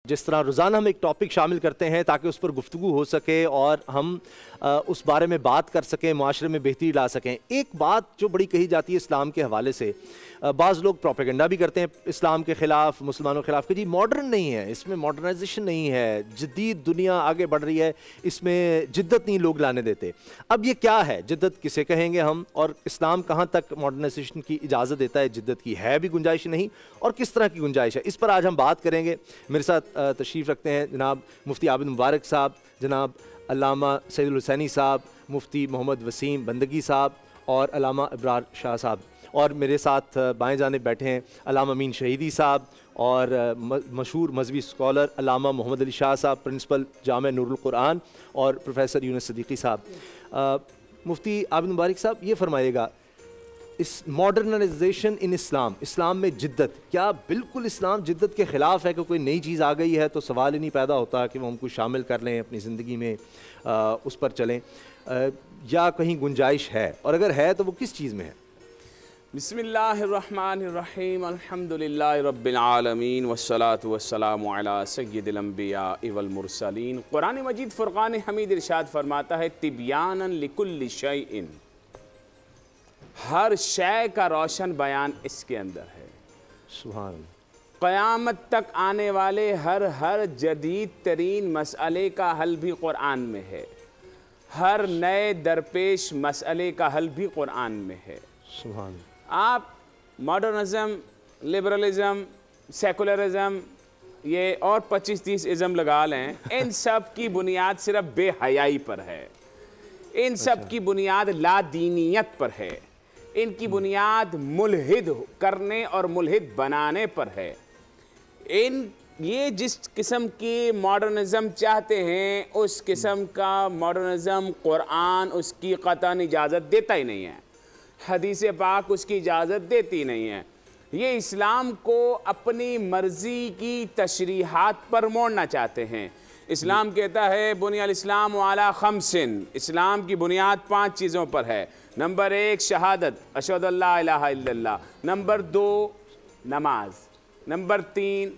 जिस तरह रोज़ाना हम एक टॉपिक शामिल करते हैं ताकि उस पर गुफ्तगू हो सके और हम उस बारे में बात कर सकें, मुआशरे में बेहतरी ला सकें। एक बात जो बड़ी कही जाती है इस्लाम के हवाले से, बाज़ लोग प्रोपेगेंडा भी करते हैं इस्लाम के ख़िलाफ़, मुसलमानों के ख़िलाफ़ कि जी मॉडर्न नहीं है, इसमें मॉडर्नाइजेशन नहीं है, जदीद दुनिया आगे बढ़ रही है, इसमें जिद्दत नहीं लोग लाने देते। अब ये क्या है, जिद्दत किसे कहेंगे हम, और इस्लाम कहाँ तक मॉडर्नाइजेशन की इजाज़त देता है, जिद्दत की है भी गुंजाइश नहीं, और किस तरह की गुंजाइश है, इस पर आज हम बात करेंगे। मेरे साथ तशरीफ़ रखते हैं जनाब मुफ्ती आबिद मुबारक साहब, जनाब अल्लामा सैयदुल हुसैनी साहब, मुफ्ती मोहम्मद वसीम बंदगी साहब और अल्लामा इब्रार शाह साहब, और मेरे साथ बाएं जानिब बैठे हैं अल्लामा अमीन शहीदी साहब और मशहूर मजहबी स्कॉलर अल्लामा मोहम्मद अली शाह साहब, प्रिंसिपल जामे नूरुल कुरान, और प्रोफेसर यूनुस सिद्दीकी साहब। मुफ्ती आबिद मुबारक साहब, ये फरमाइएगा, इस मॉडर्नाइजेशन इन इस्लाम, इस्लाम में जिद्दत, क्या बिल्कुल इस्लाम जिद्दत के ख़िलाफ़ है कि कोई नई चीज़ आ गई है तो सवाल ही नहीं पैदा होता कि वो हम कुछ शामिल कर लें अपनी ज़िंदगी में, उस पर चलें, या कहीं गुंजाइश है, और अगर है तो वो किस चीज़ में है? बिस्मिल्लाहिर्रहमानिर्रहीम, अल्हम्दुलिल्लाहि रब्बिल आलमीन, वस्सलातु वस्सलामु अला सय्यिदिल अंबिया वल मुरसलीन। कुरान मजीद फुरक़ान हमीद इरशाद फरमाता है, तिब्यानन लिकुल्लि शैइन, हर शय का रोशन बयान इसके अंदर है। सुभान क़यामत तक आने वाले हर जदीद तरीन मसअले का हल भी कुरान में है, हर नए दरपेश मसअले का हल भी कुरान में है। सुभान। आप मॉडर्निज़म, लिबरलिज़म, सेकुलरिज़म, ये और 25-30 इज़म लगा लें, इन सब की बुनियाद सिर्फ बेहयाई पर है, इन सब की बुनियाद लादीनियत पर है, इनकी बुनियाद मुल्हिद करने और मुल्हिद बनाने पर है। ये जिस किस्म की मॉडर्निज़म चाहते हैं, उस किस्म का मॉडर्निज़म कुरान उसकी क़तअन इजाज़त देता ही नहीं है, हदीस पाक उसकी इजाज़त देती नहीं है। ये इस्लाम को अपनी मर्ज़ी की तशरीहात पर मोड़ना चाहते हैं। इस्लाम कहता है बुनियल इस्लाम अला खम्सिन, इस्लाम की बुनियाद 5 चीज़ों पर है। नंबर 1 शहादत, अशहदु अल्ला इलाहा इल्लल्लाह। नंबर 2 नमाज, नंबर 3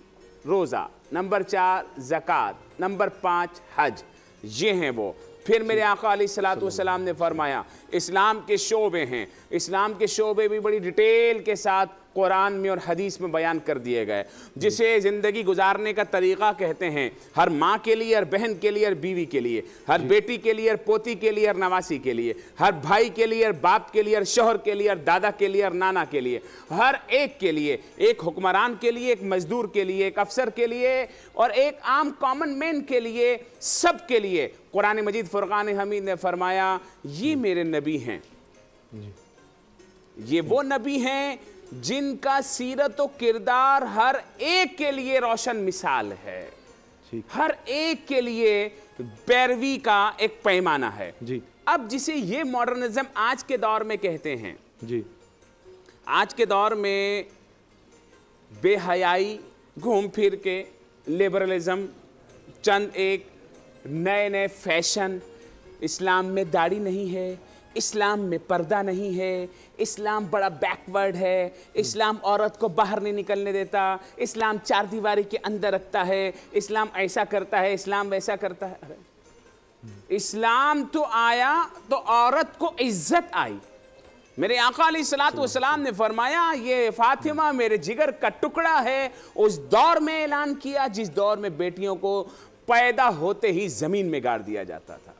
रोज़ा, नंबर 4 ज़कात, नंबर 5 हज। ये हैं वो। फिर मेरे आका अलैहिस्सलातु वस्सलाम ने फरमाया इस्लाम के शोबे हैं, इस्लाम के शोबे भी बड़ी डिटेल के साथ कुरान में और हदीस में बयान कर दिए गए, जिसे ज़िंदगी गुजारने का तरीक़ा कहते हैं। हर माँ के लिए, हर बहन के लिए, हर बीवी के लिए, हर बेटी के लिए, हर पोती के लिए, हर नवासी के लिए, हर भाई के लिए, हर बाप के लिए, हर शौहर के लिए, हर दादा के लिए, हर नाना के लिए, हर एक के लिए, एक हुक्मरान के लिए, एक मजदूर के लिए, एक अफसर के लिए और एक आम कॉमन मैन के लिए, सब के लिए कुरान मजीद फुरक़ान हमीद ने फरमाया ये मेरे नबी हैं, ये वो नबी हैं जिनका सीरत व किरदार हर एक के लिए रोशन मिसाल है, हर एक के लिए पैरवी का एक पैमाना है जी। अब जिसे ये मॉडर्निज्म आज के दौर में कहते हैं जी, आज के दौर में बेहयाई, घूम फिर के लिबरलिज्म, चंद एक नए नए फैशन, इस्लाम में दाढ़ी नहीं है, इस्लाम में पर्दा नहीं है, इस्लाम बड़ा बैकवर्ड है, इस्लाम औरत को बाहर नहीं निकलने देता, इस्लाम 4 दीवारी के अंदर रखता है, इस्लाम ऐसा करता है, इस्लाम वैसा करता है। अरे इस्लाम तो आया तो औरत को इज्जत आई। मेरे आका अलैहिस्सलातु वस्सलाम ने फरमाया ये फातिमा मेरे जिगर का टुकड़ा है। उस दौर में ऐलान किया जिस दौर में बेटियों को पैदा होते ही जमीन में गाड़ दिया जाता था।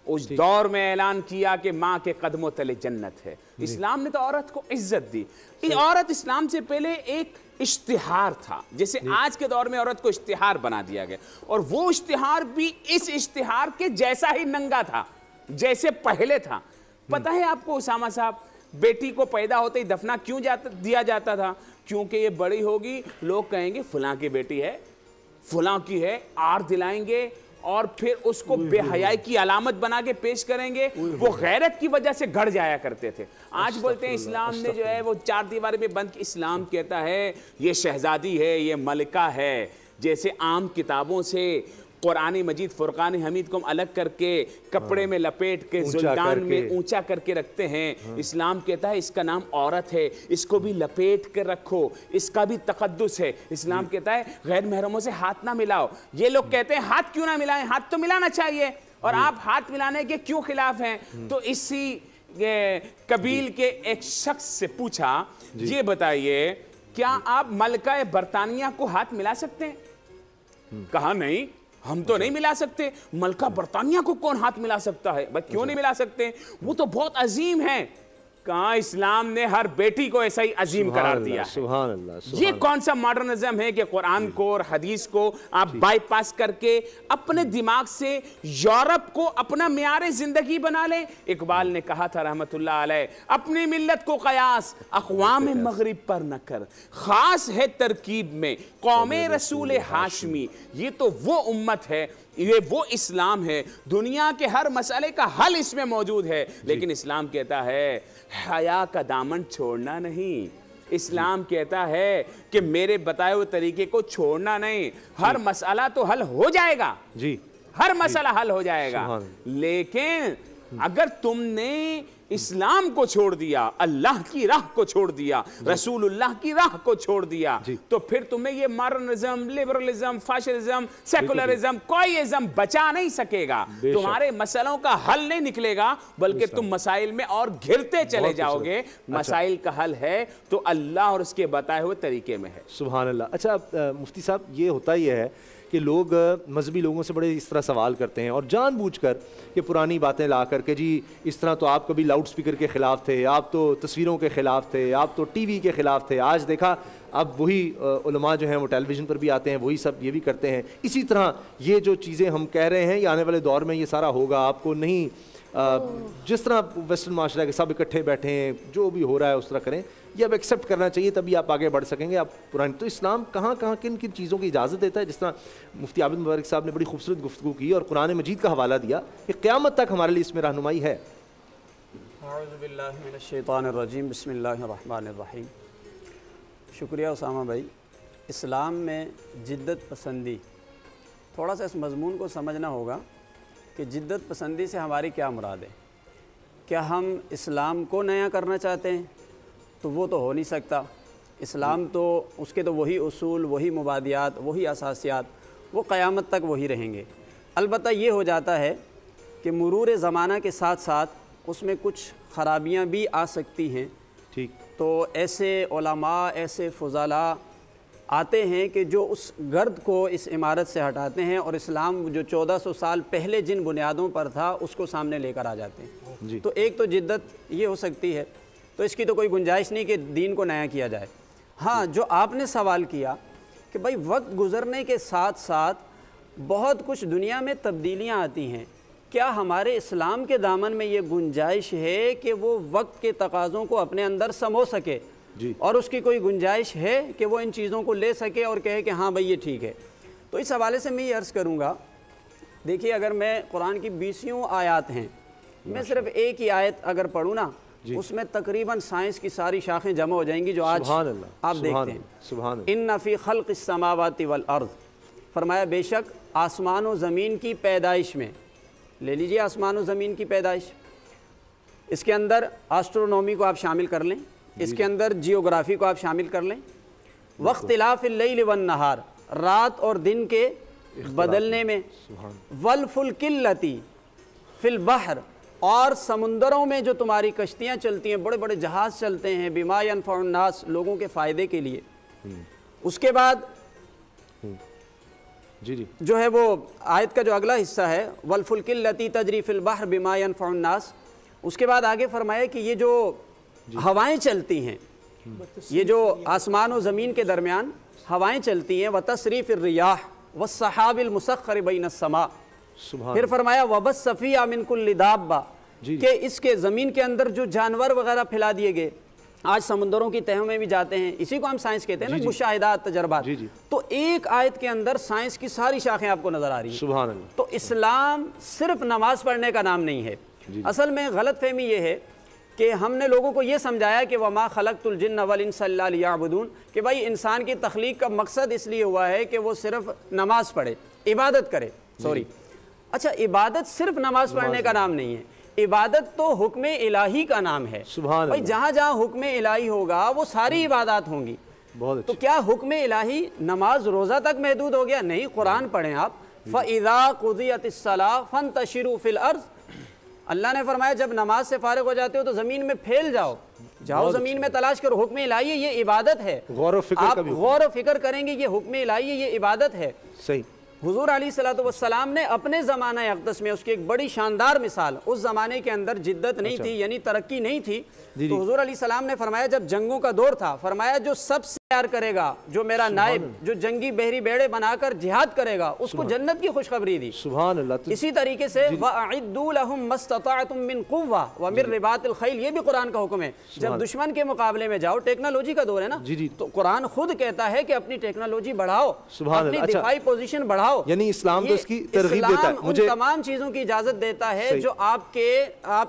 उस दौर में ऐलान किया कि माँ के कदमों तले जन्नत है। इस्लाम ने तो औरत को इज्जत दी। ये औरत इस्लाम से पहले एक इश्तिहार था, जैसे आज के दौर में औरत को इश्तिहार बना दिया गया, और वो इश्तिहार भी इस इश्तिहार के जैसा ही नंगा था जैसे पहले था। पता है आपको उसामा साहब, बेटी को पैदा होते ही दफना क्यों दिया जाता था? क्योंकि ये बड़ी होगी, लोग कहेंगे फलां की बेटी है, फलां की है, आर दिलाएंगे और फिर उसको बेहयाई की अलामत बना के पेश करेंगे। वो गैरत की वजह से गढ़ जाया करते थे। आज बोलते हैं इस्लाम ने जो है वो 4 दीवारी में बंद। इस्लाम कहता है ये शहजादी है, ये मलिका है। जैसे आम किताबों से कुरान मजीद फुरकान हमीद को हम अलग करके कपड़े में लपेट के जुल्तान में ऊंचा करके रखते हैं। इस्लाम कहता है इसका नाम औरत है, इसको भी लपेट कर रखो, इसका भी तकद्दुस है। इस्लाम कहता है गैर महरमों से हाथ ना मिलाओ। ये लोग कहते हैं हाथ क्यों ना मिलाएं, हाथ तो मिलाना चाहिए, और आप हाथ मिलाने के क्यों खिलाफ हैं? तो इसी कबील के एक शख्स से पूछा, ये बताइए क्या आप मलका बरतानिया को हाथ मिला सकते हैं? कहा नहीं, हम तो नहीं मिला सकते। मलका बरतानिया को कौन हाथ मिला सकता है? भाई क्यों नहीं मिला सकते? वो तो बहुत अजीम है। कहा इस्लाम ने हर बेटी को ऐसा ही अजीम करार दिया है। सुभान अल्लाह। ये कौन सा मॉडर्निज्म है कि कुरान को और हदीस को आप बाईपास करके अपने दिमाग से यूरोप को अपना मियार जिंदगी बना लें? इकबाल ने कहा था रहमतुल्लाह अलैह, अपनी मिल्लत को कयास अक़वाम मगरिब पर न कर, खास है तरकीब में कौमे रसूल हाशमी। ये तो वो उम्मत है, ये वो इस्लाम है, दुनिया के हर मसले का हल इसमें मौजूद है। लेकिन इस्लाम कहता है हया का दामन छोड़ना नहीं। इस्लाम कहता है कि मेरे बताए हुए तरीके को छोड़ना नहीं। हर मसला तो हल हो जाएगा जी, हर मसला हल हो जाएगा, लेकिन अगर तुमने इस्लाम को छोड़ दिया, अल्लाह की राह को छोड़ दिया, रसूलुल्लाह की राह को छोड़ दिया, तो फिर तुम्हें ये मॉडर्निज्म, लिबरलिज्म, फाशिज्म, सेकुलरिज्म, कोई इज्म बचा नहीं सकेगा। तुम्हारे मसलों का हल नहीं निकलेगा, बल्कि तुम मसाइल में और घिरते चले जाओगे। मसाइल का हल है तो अल्लाह और उसके बताए हुए तरीके में है। सुभान अल्लाह। अच्छा मुफ्ती साहब, ये होता ही है कि लोग मजहबी लोगों से बड़े इस तरह सवाल करते हैं और जानबूझकर कि पुरानी बातें ला करके, जी इस तरह तो आप कभी लाउड स्पीकर के ख़िलाफ़ थे, आप तो तस्वीरों के ख़िलाफ़ थे, आप तो टीवी के ख़िलाफ़ थे, आज देखा अब वही उलमा जो हैं वो टेलीविज़न पर भी आते हैं, वही सब ये भी करते हैं। इसी तरह ये जो चीज़ें हम कह रहे हैं, ये आने वाले दौर में ये सारा होगा। आपको नहीं जिस तरह वेस्टर्न माशरा के सब इकट्ठे बैठे हैं, जो भी हो रहा है उस तरह करें, ये अब एक्सेप्ट करना चाहिए, तभी आप आगे बढ़ सकेंगे। आप पुरानी तो इस्लाम कहाँ कहाँ किन किन चीज़ों की इजाज़त देता है? जिस तरह मुफ्ती आबिद मुबारक साहब ने बड़ी खूबसूरत गुफ्तगू की और कुरान मजीद का हवाला दिया कि क़यामत तक हमारे लिए इसमें रहनुमाई है। औज़ुबिल्लाहिमिनश्शैतानिर्रजीम, बिस्मिल्लाहिर्रहमानिर्रहीम। शुक्रिया उसामा भाई। इस्लाम में जिद्दत पसंदी, थोड़ा सा इस मज़मून को समझना होगा कि जिद्दत पसंदी से हमारी क्या मुराद है। क्या हम इस्लाम को नया करना चाहते हैं? तो वो तो हो नहीं सकता। इस्लाम तो उसके तो वही उसूल, वही मुबादियात, वही असासियात, वो क़यामत तक वही रहेंगे। अलबत्ता ये हो जाता है कि मुरूर ज़माना के साथ साथ उसमें कुछ ख़राबियाँ भी आ सकती हैं। ठीक, तो ऐसे उलमा, ऐसे फ़ुज़ाला आते हैं कि जो उस गर्द को इस इमारत से हटाते हैं और इस्लाम जो 1400 साल पहले जिन बुनियादों पर था उसको सामने लेकर आ जाते हैं जी। तो एक तो जिद्दत ये हो सकती है, तो इसकी तो कोई गुंजाइश नहीं कि दीन को नया किया जाए। हाँ, जो आपने सवाल किया कि भाई वक्त गुज़रने के साथ साथ बहुत कुछ दुनिया में तब्दीलियाँ आती हैं, क्या हमारे इस्लाम के दामन में ये गुंजाइश है कि वो वक्त के तकाज़ों को अपने अंदर समो सके जी, और उसकी कोई गुंजाइश है कि वो इन चीज़ों को ले सके और कहे कि हाँ भाई ये ठीक है? तो इस हवाले से मैं ये अर्ज़ करूँगा, देखिए अगर मैं कुरान की 20 आयत हैं, मैं सिर्फ एक ही आयत अगर पढ़ूँ ना, उसमें तकरीबन साइंस की सारी शाखें जमा हो जाएंगी जो आज आप देखते हैं। इन्ना फ़ी खल्क़िस समावाति वल अर्ज़, फरमाया बेशक आसमान व ज़मीन की पैदाइश में, ले लीजिए आसमान व ज़मीन की पैदाइश, इसके अंदर एस्ट्रोनॉमी को आप शामिल कर लें, इसके अंदर जियोग्राफी को आप शामिल कर लें, वख्तिलाफ़िल लैल वन नहार, रात और दिन के बदलने में, वल फुल्किल्लती फिल बहर, और समुंदरों में जो तुम्हारी कश्तियाँ चलती हैं, बड़े बड़े जहाज़ चलते हैं, बिमा यनफ़उन नास, लोगों के फ़ायदे के लिए। उसके बाद जी जी जो है वो आयत का जो अगला हिस्सा है, वल फुल्किल्लती तजरी फिल बहर बिमा यनफ़उन नास, उसके बाद आगे फरमाया कि ये जो हवाएं चलती हैं, ये जो आसमान और ज़मीन के दरमियान हवाएं चलती हैं, व तसरीफ़िर रियाह व सहाबिल मुसख्खर बैनस समा, फिर फरमाया वबस सफ़िया मिन कुल्लि दाब्बा, कि इसके ज़मीन के अंदर जो जानवर वगैरह फैला दिए गए, आज समुंदरों की तहों में भी जाते हैं, इसी को हम साइंस कहते हैं ना, मुशाहिदात, तजर्बात। तो एक आयत के अंदर साइंस की सारी शाखें आपको नज़र आ रही हैं। सुभान अल्लाह। तो इस्लाम सिर्फ नमाज पढ़ने का नाम नहीं है। असल में गलतफहमी ये है कि हमने लोगों को ये समझाया कि वमा खलक़तुल जिन्न वल इंसा इल्ला लियअबुदून, कि भाई इंसान की तख्लीक का मकसद इसलिए हुआ है कि वो सिर्फ नमाज पढ़े, इबादत करे। सॉरी। अच्छा, इबादत सिर्फ नमाज पढ़ने का नाम नहीं है, इबादत तो हुक्म इलाही का नाम है। सुभान भाई जहाँ जहाँ हुक्म इलाही होगा वो सारी इबादत होंगी। बहुत तो क्या हुक्म इलाही नमाज रोज़ा तक महदूद हो गया? नहीं, कुरान पढ़ें आप, फ़इज़ा क़ुदियतिस्सलाह फ़ंतशिरू फ़िल अर्ज़। अल्लाह ने फरमाया जब नमाज से फारिग हो जाते हो तो ज़मीन में फैल जाओ, ज़मीन में तलाश करो। हुक्म इलाही है, ये इबादत है। आप गौर व फिक्र करेंगे ये हुक्म इलाही है, ये इबादत है। सही। हुजूर अलैहिस्सलातु वस्सलाम ने अपने ज़माना अक़दस में उसकी एक बड़ी शानदार मिसाल, उस ज़माने के अंदर जिद्दत नहीं थी, यानी तरक्की नहीं थी, तो हुजूर अलैहिस्सलाम ने फरमाया जब जंगों का दौर था, फरमाया जो सबसे तैयार करेगा, जो मेरा नायब, जो जंगी बहरी बेड़े बनाकर जिहाद करेगा, उसको जन्नत की खुशखबरी दी। सुभान अल्लाह। इसी तरीके से वअइद्दू लहुम मस्तताअतुम मिन कुव्वा व मिन रिबातिल खैल, ये भी कुरान का हुक्म है। जब दुश्मन के मुकाबले में जाओ, टेक्नोलॉजी का दौर है ना, तो कुरान खुद कहता है कि अपनी टेक्नोलॉजी बढ़ाओ, अपनी दिफाई पोजीशन बढ़ाओ। यानी इस्लाम तो इसकी तरगीब देता है, मुझे तमाम चीजों की इजाजत देता है जो आप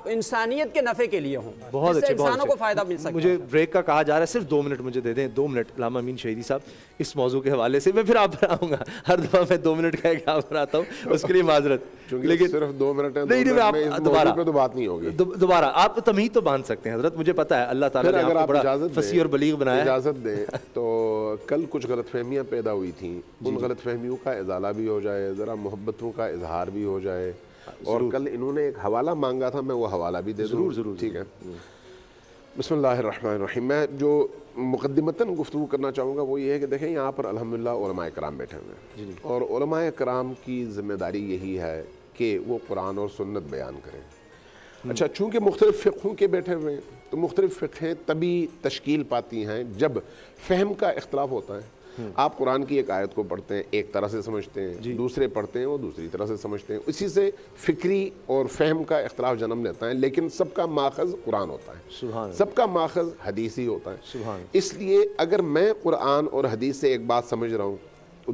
इंसानियत के नफे के लिए हों, बहुत अच्छे, इंसानों को फायदा मिल सकता है। मुझे ब्रेक का कहा जा रहा है, सिर्फ 2 मिनट मुझे दे दें, 2 मिनट। अल्लामा अमीन शहीदी साहब, इस मौजू के हवाले से मैं फिर आप पर आऊँगा, हर दफ़ा मैं 2 मिनट का क्या पर आता हूँ, उसके लिए माजरत, लेकिन सिर्फ 2 मिनट है, नहीं आप दोबारा पे तो बात नहीं होगी, दोबारा आप तमीज़ तो बांध सकते हैं हजरत, मुझे पता है अल्लाह ताला ने आपको बड़ा फसी और बलीग बनाया। इजाज़त दें तो कल कुछ गलतफहमियाँ पैदा हुई थी, उन गलतफहमियों का इजाला भी हो जाए, ज़रा मोहब्बतों का इजहार भी हो जाए, और कल इन्होंने एक हवाला मांगा था, मैं वो हवाला भी दे दूँ। ज़रूर, ठीक है। बिस्मिल्लाहिर्रहमानिर्रहीम। मैं जो मुक़द्दिमतन गुफ्तगू करना चाहूँगा वो ये है कि देखें यहाँ पर अल्हम्दुलिल्लाह उलमाए कराम बैठे हुए हैं, और उलमाए कराम की ज़िम्मेदारी यही है कि वो कुरान और सुन्नत बयान करें। अच्छा, चूँकि मुख्तलिफ़ फ़िक़हों के बैठे हुए हैं तो मुख्तलिफ़ फ़िक़हें तभी तश्कील पाती हैं जब फ़हम का इख्तलाफ होता है। आप कुरान की एक आयत को पढ़ते हैं, एक तरह से समझते हैं, दूसरे पढ़ते हैं वो दूसरी तरह से समझते हैं, इसी से फ़िक्री और फ़हम का इख्तलाफ जन्म लेता है, लेकिन सबका माखज़ कुरान होता है, सबका माखज़ हदीस ही होता है। इसलिए अगर मैं कुरान और हदीस से एक बात समझ रहा हूँ,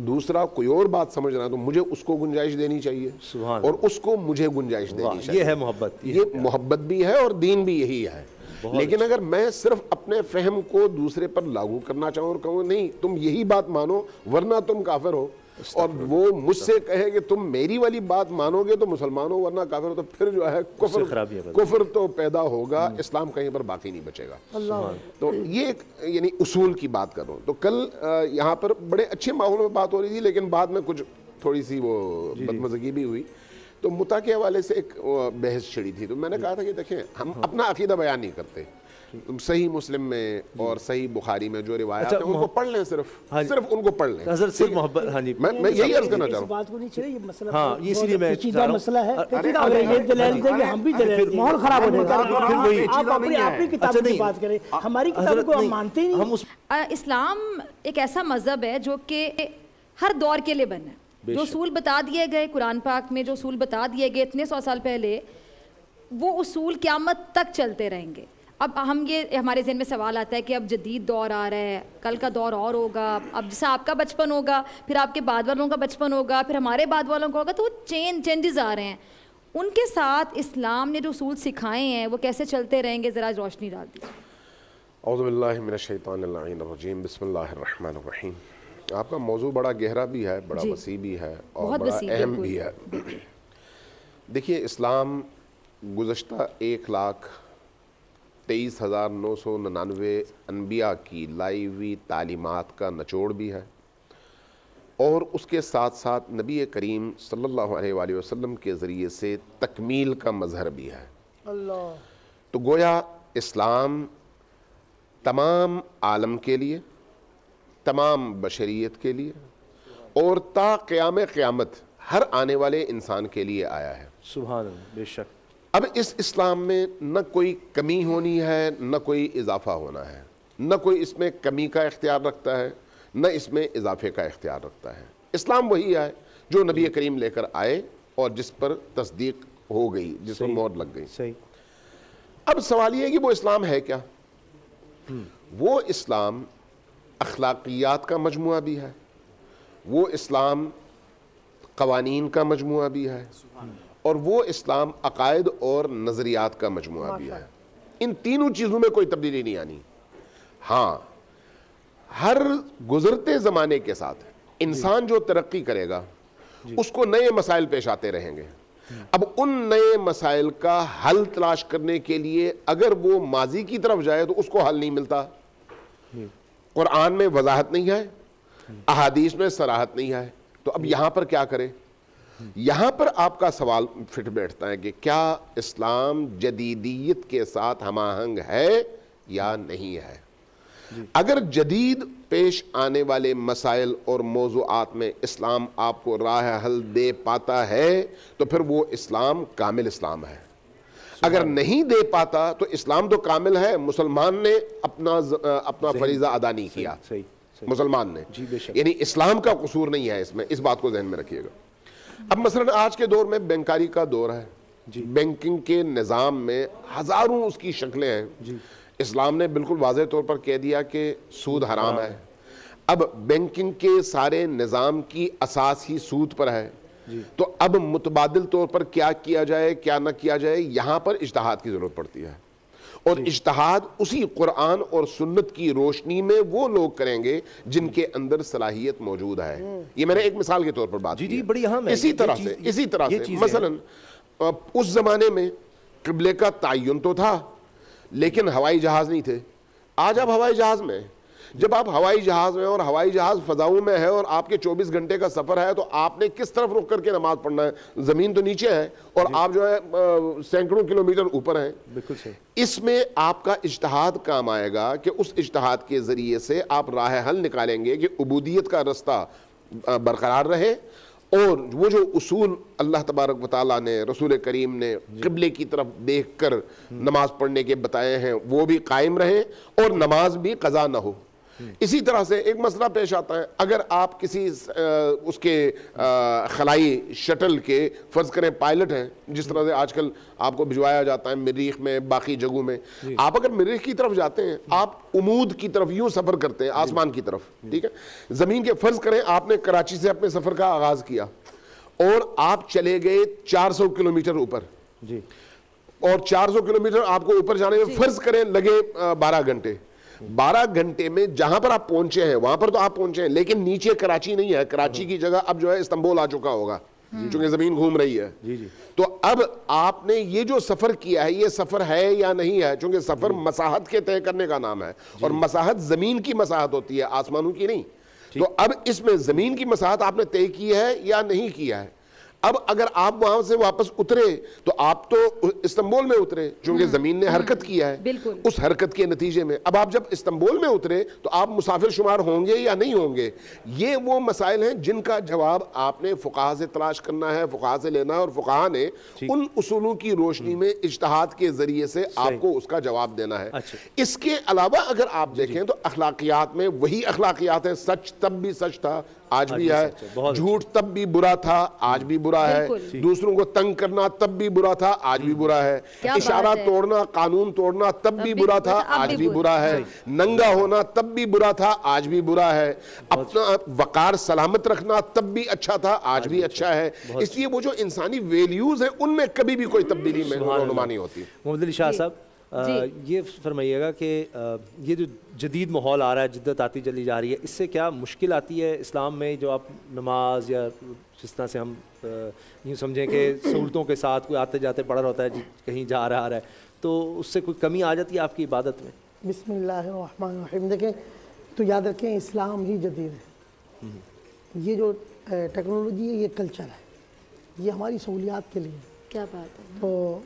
दूसरा कोई और बात समझ रहा है, तो मुझे उसको गुंजाइश देनी चाहिए और उसको मुझे गुंजाइश देनी चाहिए। ये है मोहब्बत, ये मोहब्बत भी है और दीन भी यही है। लेकिन अगर मैं सिर्फ अपने फहम को दूसरे पर लागू करना चाहूँ और कहूँ नहीं तुम यही बात मानो वरना तुम काफिर हो, और वो मुझसे कहे कि तुम मेरी वाली बात मानोगे तो मुसलमान हो वरना काफिर हो, तो फिर जो है कुफ्र तो पैदा होगा, इस्लाम कहीं पर बाकी नहीं बचेगा। तो ये एक यानी उसूल की बात कर रहा हूँ। तो कल यहाँ पर बड़े अच्छे माहौल में बात हो रही थी, लेकिन बाद में कुछ थोड़ी सी वो बदमज़गी भी हुई, तो मुता के हवाले से एक बहस छिड़ी थी। तो मैंने कहा था कि देखें हम अपना अकीदा बयान नहीं करते, तुम सही मुस्लिम में और सही बुखारी में जो रिवायत है उनको पढ़ लें, सिर्फ उनको पढ़ लें। सिर्फ मोहब्बत। हाँ जी, मैं यही अर्ज करना चाह रहा हूँ। बात को नहीं छेड़े, ये मसला हाँ इसीलिए मैं पेचीदा मसला है, ये दलील देंगे हम भी दलील, माहौल खराब हो जाएगा। आप अपनी किताब की बात करें, हमारी किताब को हम मानते ही नहीं। इस्लाम एक ऐसा मजहब है जो कि हर दौर के लिए बना है। जो उसूल बता दिए गए कुरान पाक में, जो उसूल बता दिए गए इतने 100 साल पहले, वो उसूल क़यामत तक चलते रहेंगे। अब हम ये हमारे ज़हन में सवाल आता है कि अब जदीद दौर आ रहा है, कल का दौर और होगा, अब जैसा आपका बचपन होगा फिर आपके बाद वालों का बचपन होगा, फिर हमारे बाद वालों का होगा, तो वो चेंजेस आ रहे हैं। उनके साथ इस्लाम ने जो उसूल सिखाए हैं वो कैसे चलते रहेंगे, ज़रा रोशनी डाल दीजिए। औज़ु बिल्लाहि मिनश शैतानिर रजीम, बिस्मिल्लाहिर रहमानिर रहीम। आपका मौजू बड़ा गहरा भी है, बड़ा वसी भी है और बड़ा अहम भी है। देखिए, इस्लाम गुज़श्ता 1,23,999 अनबिया की लाई हुई तालीमात का निचोड़ भी है, और उसके साथ साथ नबी करीम सल्लल्लाहु अलैहि वसल्लम के ज़रिए से तकमील का मज़हर भी है। तो गोया इस्लाम तमाम आलम के लिए, तमाम बशरियत के लिए और ता क़याम क़यामत हर आने वाले इंसान के लिए आया है। सुभान अल्लाह, बेशक। अब इस इस्लाम में न कोई कमी होनी है न कोई इजाफा होना है, न कोई इसमें कमी का इख्तियार रखता है न इसमें इजाफे का इख्तियार रखता है। इस्लाम वही है जो नबी करीम लेकर आए और जिस पर तस्दीक हो गई, जिस पर मोहर लग गई। सही। अब सवाल ये है कि वो इस्लाम है क्या? वो इस्लाम अखलाकियात का मजमुआ भी है, वो इस्लाम क़वानीन का मजमुआ भी है, और वो इस्लाम अकायद और नज़रियात का मजमुआ भी है। इन तीनों चीज़ों में कोई तब्दीली नहीं आनी। हाँ, हर गुज़रते ज़माने के साथ इंसान जो तरक्की करेगा उसको नए मसाइल पेश आते रहेंगे। अब उन नए मसाइल का हल तलाश करने के लिए अगर वो माजी की तरफ जाए तो उसको हल नहीं मिलता। कुरान में वजाहत नहीं है, अहादीस में सराहत नहीं है, तो अब यहां पर क्या करें? यहां पर आपका सवाल फिट बैठता है कि क्या इस्लाम जदीदियत के साथ हमाहंग है या नहीं है। अगर जदीद पेश आने वाले मसाइल और मौज़ूआत में इस्लाम आपको राह हल दे पाता है तो फिर वो इस्लाम कामिल इस्लाम है। अगर नहीं दे पाता तो इस्लाम तो कामिल है, मुसलमान ने अपना फरीज़ा अदा नहीं किया, मुसलमान ने, यानी इस्लाम का कसूर नहीं है इसमें, इस बात को ज़हन में रखिएगा। अब मसलन आज के दौर में बैंकारी का दौर है, बैंकिंग के निज़ाम में हज़ारों उसकी शक्लें हैं। इस्लाम ने बिल्कुल वाज़ेह तौर पर कह दिया कि सूद हराम है। अब बैंकिंग के सारे निज़ाम की असास ही सूद पर है, तो अब मुतबादिल तौर पर क्या किया जाए क्या ना किया जाए, यहाँ पर इज्तिहाद की ज़रूरत पड़ती है। और इज्तिहाद उसी कुरान और सुन्नत की रोशनी में वो लोग करेंगे जिनके अंदर सलाहियत मौजूद है। ये मैंने एक मिसाल के तौर पर बात की है। बड़ी अहम है। इसी तरह से मसलन उस ज़माने में क़िबले का तयन तो था लेकिन हवाई जहाज़ नहीं थे। आज आप हवाई जहाज़ में, जब आप हवाई जहाज़ में और हवाई जहाज़ फ़ज़ाओं में है और आपके 24 घंटे का सफ़र है तो आपने किस तरफ रुक करके नमाज़ पढ़ना है? ज़मीन तो नीचे है और आप जो है सैकड़ों किलोमीटर ऊपर हैं। बिल्कुल सही। इसमें आपका इज्तिहाद काम आएगा कि उस इज्तिहाद के ज़रिए से आप राह हल निकालेंगे कि उबूदियत का रास्ता बरकरार रहे और वो जो उसूल अल्लाह तबारक व तआला ने, रसूल करीम ने क़िबले की तरफ देख कर नमाज पढ़ने के बताए हैं वो भी कायम रहे और नमाज भी क़ज़ा ना हो। इसी तरह से एक मसला पेश आता है, अगर आप किसी उसके खलाई शटल के फ़र्ज़ करें पायलट हैं, जिस तरह से आजकल आपको भिजवाया जाता है मरीख में, बाकी जगहों में, आप अगर मरीख की तरफ जाते हैं, आप उमूद की तरफ यूँ सफ़र करते हैं, आसमान की तरफ, ठीक है, ज़मीन के फ़र्ज़ करें आपने कराची से अपने सफ़र का आगाज़ किया और आप चले गए 400 किलोमीटर ऊपर जी, और 400 किलोमीटर आपको ऊपर जाने में फ़र्ज़ करें लगे 12 घंटे। 12 घंटे में जहां पर आप पहुंचे हैं वहां पर तो आप पहुंचे हैं, लेकिन नीचे कराची नहीं है। कराची की जगह अब जो है इस्तांबुल आ चुका होगा क्योंकि जमीन घूम रही है। तो अब आपने ये जो सफर किया है ये सफर है या नहीं है, क्योंकि सफर मसाहत के तय करने का नाम है और मसाहत जमीन की मसाहत होती है, आसमानों की नहीं। तो अब इसमें जमीन की मसाहत आपने तय की है या नहीं किया है। अब अगर आप वहां से वापस उतरे तो आप तो इस्तांबुल में उतरे क्योंकि जमीन ने हरकत किया है, उस हरकत के नतीजे में अब आप जब इस्तांबुल में उतरे तो आप मुसाफिर शुमार होंगे या नहीं होंगे। ये वो मसाइल हैं जिनका जवाब आपने फुकाहा से तलाश करना है, फुकाहा से लेना है, और फुकाहा ने उन उसूलों की रोशनी में इज्तिहाद के जरिए से आपको उसका जवाब देना है। इसके अलावा अगर आप देखें तो अखलाकियात में वही अखलाकियात है, सच तब भी सच था आज भी है, झूठ तब भी बुरा था आज भी बुरा है, दूसरों को तंग करना तब भी बुरा था आज भी बुरा है, इशारा तोड़ना, कानून तोड़ना तब भी बुरा था आज भी बुरा है, नंगा होना तब भी बुरा था आज भी बुरा है, अपना वकार सलामत रखना तब भी अच्छा था आज भी अच्छा है। इसलिए वो जो इंसानी वैल्यूज है उनमें कभी भी कोई तब्दीली में नुमा नहीं होती। मोहम्मद अली शाह साहब ये फरमाइएगा कि ये जो जदीद माहौल आ रहा है, जिद्दत आती चली जा रही है, इससे क्या मुश्किल आती है इस्लाम में? जो आप नमाज या जिस तरह से हम यूँ समझें कि सहूलतों के साथ कोई आते जाते पढ़ रहा होता है, कहीं जा रहा है, तो उससे कोई कमी आ जाती है आपकी इबादत में? बिस्मिल्लाहिर्रहमानिर्रहीम। देखें तो याद रखें इस्लाम ही जदीद है। ये जो टेक्नोलॉजी है ये कल्चर है, ये हमारी सहूलियात के लिए। क्या बात है। तो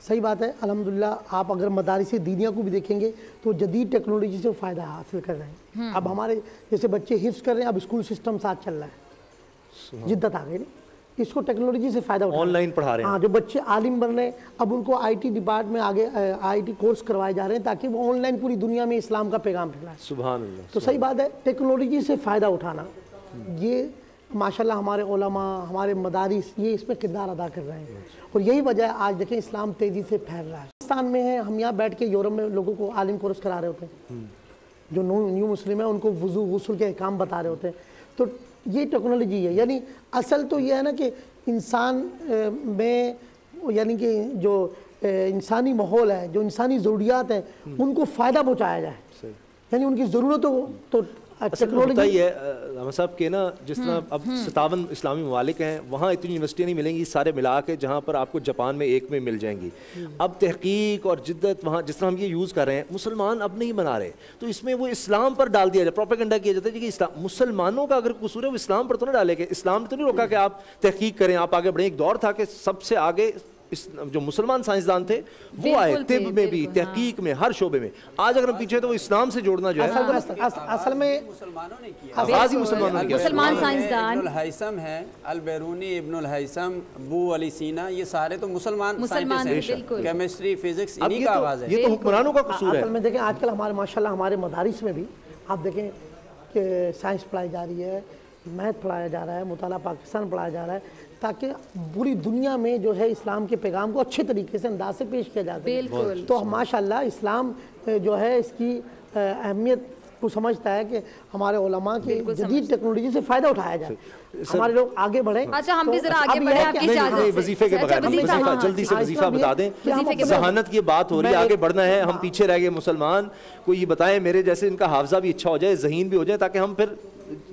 सही बात है, अल्हम्दुलिल्लाह। आप अगर मदारिस दीनिया को भी देखेंगे तो जदीद टेक्नोलॉजी से फ़ायदा हासिल कर रहे हैं। अब हमारे जैसे बच्चे हिफ्ज़ कर रहे हैं, अब स्कूल सिस्टम साथ चल रहा है, जिद्दत आ गई नहीं, इसको टेक्नोलॉजी से फ़ायदा उठा ऑनलाइन पढ़ा रहे हैं। हाँ, जो बच्चे आलिम बन रहे हैं अब उनको IT डिपार्टमेंट में आगे IT कोर्स करवाए जा रहे हैं ताकि वो ऑनलाइन पूरी दुनिया में इस्लाम का पैगाम फैलाए। सुभान अल्लाह। तो सही बात है, टेक्नोलॉजी से फ़ायदा उठाना, ये माशाल्लाह हमारे उलमा, हमारे मदारिस ये इसमें किरदार अदा कर रहे हैं और यही वजह है आज देखें इस्लाम तेज़ी से फैल रहा है। पाकिस्तान में है, हम यहाँ बैठ के यूरोप में लोगों को आलिम कोर्स करा रहे होते हैं, जो न्यू मुस्लिम है उनको वुज़ू गुस्ल के अहकाम बता रहे होते हैं। तो ये टेक्नोलॉजी है, यानी असल तो ये है ना कि इंसान में यानी कि जो इंसानी माहौल है, जो इंसानी ज़रूरियात हैं उनको फ़ायदा पहुँचाया जाए, यानी उनकी ज़रूरतों तो اصل میں ہوتا ہی ہے ہم صاحب کہ نا جس طرح اب 57 اسلامی ممالک ہیں وہاں اتنی یونیورسٹیاں نہیں ملیں گی سارے ملا کے جہاں پر آپ کو جاپان میں ایک میں مل جائیں گی. اب تحقیق اور جدت وہاں جس طرح ہم یہ یوز کر رہے ہیں مسلمان اب نہیں بنا رہے تو اس میں وہ اسلام پر ڈال دیا جائے پروپیگنڈا کیا جاتا ہے کہ اسلام مسلمانوں کا اگر قصور ہے وہ اسلام پر تو نہ ڈالے گا. اسلام نے تو نہیں روکا کہ آپ تحقیق کریں آپ آگے بڑھیں. ایک دور تھا کہ سب سے آگے جو مسلمان سائنسدان تھے وہ آئے طب میں بھی تحقیق میں ہر شعبے میں. آج اگر ہم پیچھے تو وہ اسلام سے جوڑنا جو ہے اصل میں مسلمانوں نے کیا آغاز ہی مسلمانوں نے کیا. مسلمان سائنسدان ابن الہیثم ہے البیرونی ابن الہیثم ابو علی سینا یہ سارے تو مسلمان سائنٹسٹ ہیں. کیمسٹری فزکس انہی کا آغاز ہے. یہ تو حکمرانوں کا قصور ہے. اصل میں دیکھیں آج کل ہمارے ماشاءاللہ ہمارے مدارس میں بھی آپ دیکھیں کہ سائنس پڑھائی جا رہی ہے میتھ پڑھایا جا رہا ہے مطالعہ پاکستان پڑھایا جا رہا ہے تاکہ پوری دنیا میں جو ہے اسلام کے پیغام کو اچھے طریقے سے انداز سے پیش کیا جا سکے. تو ماشاءاللہ اسلام جو ہے اس کی اہمیت کو سمجھتا ہے کہ ہمارے علماء کی جدید ٹیکنالوجی سے فائدہ اٹھایا جائے ہمارے لوگ آگے بڑھیں. اچھا ہم بھی ذرا آگے بڑھیں آپ کی اجازت سے. وظیفے کے بغیر وظیفہ جلدی سے وظیفہ بتا دیں. ذہانت کی بات ہو رہی ہے آگے بڑھنا ہے. ہم پیچھے رہ گئے مسلمان کوئی یہ بتائیں میرے جیسے ان کا حافظہ بھی اچھا ہو جائے ذہین بھی ہو جائے تاکہ ہم پھر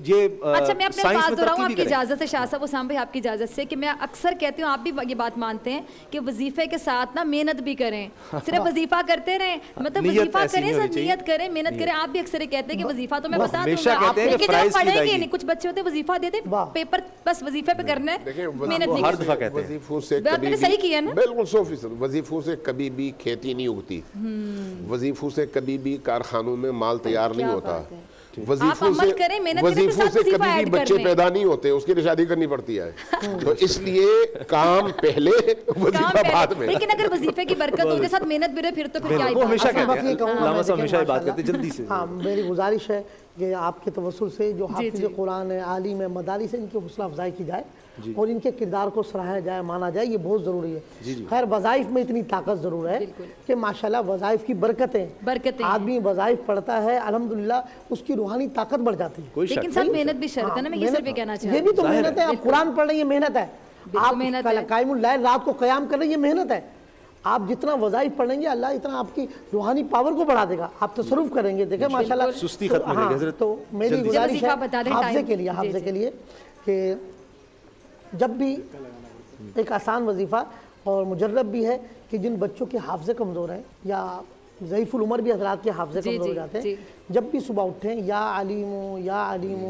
یہ اچھا میں اپنے پاس دو رہا ہوں آپ کی اجازت سے شاہ صاحب اسام بھائی آپ کی اجازت سے کہ میں اکثر کہتی ہوں آپ بھی یہ بات مانتے ہیں کہ وظیفے کے ساتھ نا محنت بھی کریں صرف وظیفہ کرتے رہیں مطلب وظیفہ کریں سب نیت کریں محنت کریں. آپ بھی اکثر کہتے ہیں کہ وظیفہ تو میں بتا دوں گا لیکن جب آپ پڑھیں گے نہیں کچھ بچے ہوتے ہیں وظیفہ دیتے پیپر بس وظیفے پہ کرنا ہے محنت نہیں ہر دفعہ کہتے ہیں. وظیفوں سے میں نے صحیح کیا نا بالکل 100%. وظیفوں سے کبھی بھی کھیتی نہیں اگتی. وظیفوں سے کبھی بھی کارخانوں میں مال تیار نہیں ہوتا. وظیفوں سے کبھی بھی بچے پیدا نہیں ہوتے اس کی شادی کرنی پڑتی ہے. تو اس لیے کام پہلے وظیفہ بعد میں. لیکن اگر وظیفے کی برکت ہو کے ساتھ محنت بھی رہے پھر تو پھر کیا ہی وہ ہمیشہ کہتے ہیں علامہ صاحب ہمیشہ یہ بات کرتے ہیں جلدی سے. ہاں میری گزارش ہے کہ آپ کے توسل سے جو حافظ قرآن ہے عالم ہے مدارس ان کی حوصلہ افزائی کی جائے اور ان کے کردار کو سراہا جائے مانا جائے یہ بہت ضروری ہے. خیر وظائف میں اتنی طاقت ضرور ہے کہ ماشاءاللہ وظائف کی برکتیں آدمی وظائف پڑھتا ہے الحمدللہ اس کی روحانی طاقت بڑھ جاتی ہے. لیکن سب محنت بھی شرط ہے نا میں یہ صرف کہنا چاہتا ہوں یہ بھی تو محنت ہے. آپ قرآن پڑھ رہے ہیں یہ محنت ہے. آپ قائم اللیل رات کو قیام کر رہے ہیں یہ محنت ہے. آپ جتنا وظائف پڑھیں گے اللہ اتنا آپ کی روحانی پاور کو بڑھا دے گا. آپ تصرف کریں گے دیکھیں ماشاءاللہ سستی ختم ہو گئی. تو میری گزارش ہے حافظے کے لیے کہ جب بھی ایک آسان وظیفہ اور مجرب بھی ہے کہ جن بچوں کے حافظے کمزور ہیں یا ضعیف العمر بھی حضرات کے حافظے کمزور ہو جاتے ہیں جب بھی صبح اٹھیں یا علیم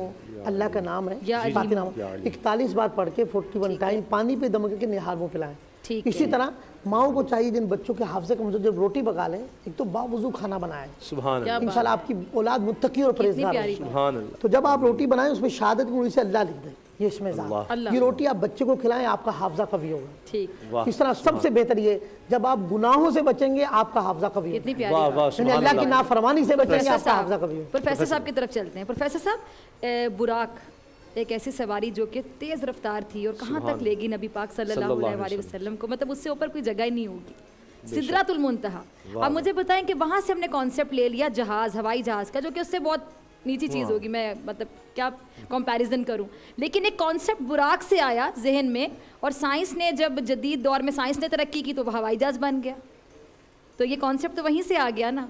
اللہ کا نام ہے 41 بار پڑھ کے 41 ٹائم پانی پہ دم کر کے نہار منہ پلائیں. اسی طرح ماؤں کو چاہیے جن بچوں کے حافظے کمزور جب روٹی پکا لیں ایک تو باوضو کھانا بنائیں. سبحان اللہ. انشاءاللہ آپ کی اولاد متقی اور پرہیزگار ہے. سبحان اللہ. تو جب آپ روٹی بنائیں اس میں شہادت کی سے اللہ لکھ دیں یہ اس میں ذات یہ روٹی آپ بچے کو کھلائیں آپ کا حافظہ قوی ہوگا. اس طرح سب سے بہتر یہ جب آپ گناہوں سے بچیں گے آپ کا حافظہ قوی ہوگا. یعنی اللہ کی نافرمانی سے بچیں گے آپ کا حافظہ قوی ہوگا. پروفیسر صاحب کی طرف چلتے ہیں. پروفیسر صاحب براق ایک ایسی سواری جو کہ تیز رفتار تھی اور کہاں تک لے گی نبی پاک صلی اللہ علیہ وسلم کو مطلب اس سے اوپر کوئی جگہ ہی نہیں ہوگی سدرۃ المنتہا. اب مجھے بتائیں کہ وہاں سے ہم نے کانسیپٹ لے لیا جہاز ہوائی جہاز کا جو کہ اس سے بہت نیچی چیز ہوگی میں مطلب کیا کمپیریزن کروں لیکن ایک کانسیپٹ براق سے آیا ذہن میں اور سائنس نے جب جدید دور میں سائنس نے ترقی کی تو وہ ہوائی جہاز بن گیا. تو یہ کانسیپٹ تو وہیں سے آ گیا نا.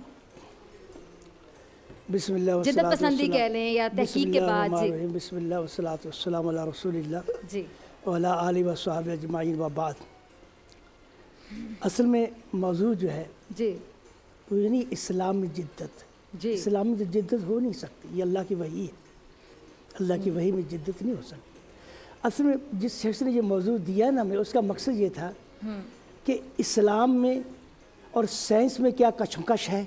بسم اللہ جدت پسندی کہہ لیں یا تحقیق کے بعد. بسم اللہ والصلاۃ والسلام علی رسول اللہ جی وعلی آلہ وصحبہ اجمعین وبعد. اصل میں موضوع جو ہے جی وہ یعنی اسلام میں جدت. جی اسلام میں جدت ہو نہیں سکتی یہ اللہ کی وحی ہے. اللہ کی وحی میں جدت نہیں ہو سکتی. اصل میں جس شخص نے یہ موضوع دیا نا میں اس کا مقصد یہ تھا کہ اسلام میں اور سائنس میں کیا کشمکش ہے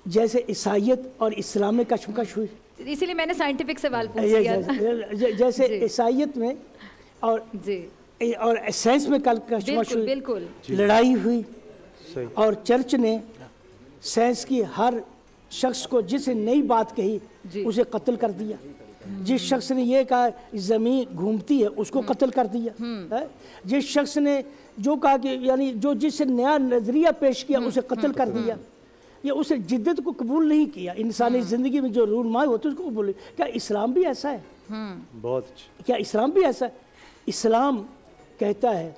جیسے عیسائیت اور اسلام میں کشمکش ہوئی. اسی لیے میں نے سائنٹیفک سوال پوچھ لیا جیسے عیسائیت میں اور سائنس میں کشمکش ہوئی بالکل لڑائی ہوئی اور چرچ نے سائنس کی ہر شخص کو جس نے نئی بات کہی اسے قتل کر دیا. جس شخص نے یہ کہا زمین گھومتی ہے اس کو قتل کر دیا. جس شخص نے جو کہا کہ یعنی جو جس سے نیا نظریہ پیش کیا اسے قتل کر دیا. یہ اسے جدت کو قبول نہیں کیا. انسانی زندگی میں جو رونمائی ہوتی ہے اس کو قبول نہیں. کیا اسلام بھی ایسا ہے؟ بہت اچھا. کیا اسلام بھی ایسا ہے؟ اسلام کہتا ہے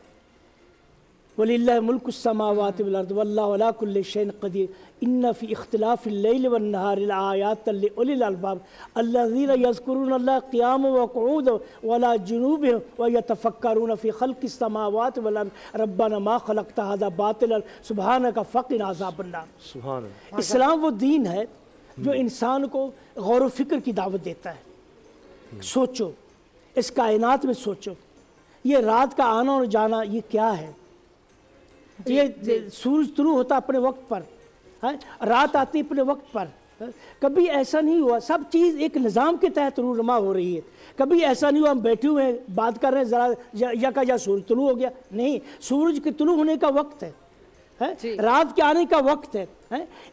वलिल्लाहि मुल्कु समावाति वल अर्द वल्लाहु अला कुल्लि शैइन क़दीर इन्न फ़ी इख्तिलाफ़िल लैलि वन नहारि लआयातिन लिउलिल अलबाब अल्लज़ीना यज़कुरूनल्लाह क़ियामन व क़ुऊदन व अला जुनूबिहिम व यतफ़क्करून फ़ी ख़ल्क़िस समावाति वल अर्द रब्बना मा ख़लक़्ता हाज़ा बातिलन सुब्हानका फ़क़िना अज़ाबन नार। सुभान अल्लाह। इस्लाम वो दीन है जो इंसान को गौर व फिक्र की दावत देता है। सोचो, इस कायनात में सोचो, ये रात का आना और जाना ये क्या है? ये सूरज तुलू होता अपने वक्त पर है, रात आती अपने वक्त पर है? कभी ऐसा नहीं हुआ, सब चीज़ एक निज़ाम के तहत रूनुमा हो रही है। कभी ऐसा नहीं हुआ हम बैठे हुए हैं बात कर रहे हैं ज़रा या सूरज तुलू हो गया, नहीं, सूरज के तुलू होने का वक्त है, रात के आने का वक्त है?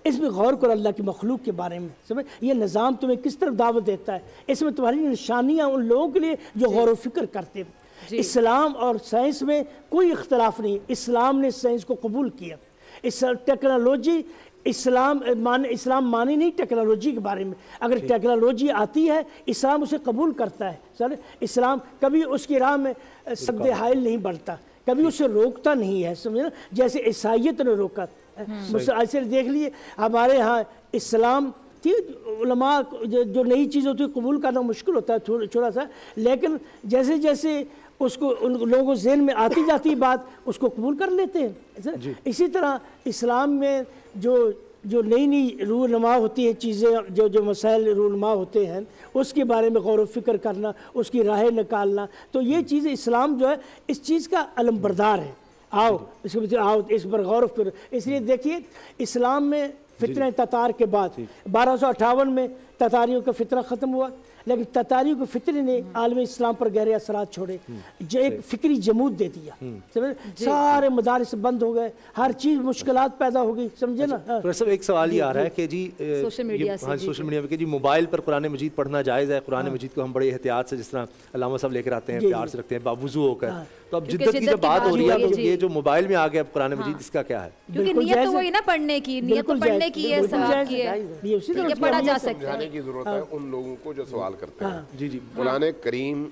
इसमें गौर करो अल्लाह की मखलूक के बारे में, समझ ये निज़ाम तुम्हें किस तरफ दावत देता है। इसमें तुम्हारी निशानियाँ उन लोगों के लिए जो गौर व फिक्र करते हैं। इस्लाम और साइंस में कोई इख्तलाफ नहीं, इस्लाम ने साइंस को कबूल किया। इस टेक्नोलॉजी इस्लाम माने नहीं टेक्नोलॉजी के बारे में। अगर टेक्नोलॉजी आती है इस्लाम उसे कबूल करता है। सर इस्लाम कभी उसकी राह में सद्दे हाइल नहीं बढ़ता, कभी उसे रोकता नहीं है, समझे ना, जैसे ईसाइयत ने रोका। ऐसे देख लिए हमारे यहाँ इस्लाम थी, उलमा जो नई चीज़ होती है कबूल करना मुश्किल होता है थोड़ा सा, लेकिन जैसे जैसे उसको उन लोगों को ज़हन में आती जाती बात उसको कबूल कर लेते हैं। इसी तरह इस्लाम में जो नई नई रूनुमा होती है चीज़ें, जो मसाइल रूनुमा होते हैं उसके बारे में गौर व फिक्र करना, उसकी राहें निकालना, तो ये चीज़ इस्लाम जो है इस चीज़ का अलमबरदार है। आओ इस पर गौर व फिक्र। इसलिए देखिए इस्लाम में फितने ततार के बाद 1258 में ततारियों का फितना ख़त्म हुआ, लेकिन ततारियों के फितने ने आलम इस्लाम पर गहरे असरात छोड़े, जो एक फिक्री जमूद दे दिया, समझे, सारे मदारिस बंद हो गए, हर चीज़ मुश्किलात पैदा हो गई, समझे ना। प्रोफेसर एक सवाल ही आ रहा है कि जी सोशल मीडिया से, सोशल मीडिया में कि जी मोबाइल पर कुरान मजीद पढ़ना जायज़ है? कुरान मजीद को हम बड़े एहतियात से, जिस तरह अल्लामा साहब लेकर आते हैं, प्यार से रखते हैं बावुज़ू होकर, तो अब जिद्दत की जब बात हो रही है तो ये जो मोबाइल में आ गया अब कुरान मजीद, इसका क्या है? क्योंकि नियत तो वही ना पढ़ने की, नियत तो पढ़ने की है, सवाब की है, ये पढ़ा जा सकता है। की जरूरत है उन लोगों को जो सवाल करते हैं। जी जी, कुरान करीम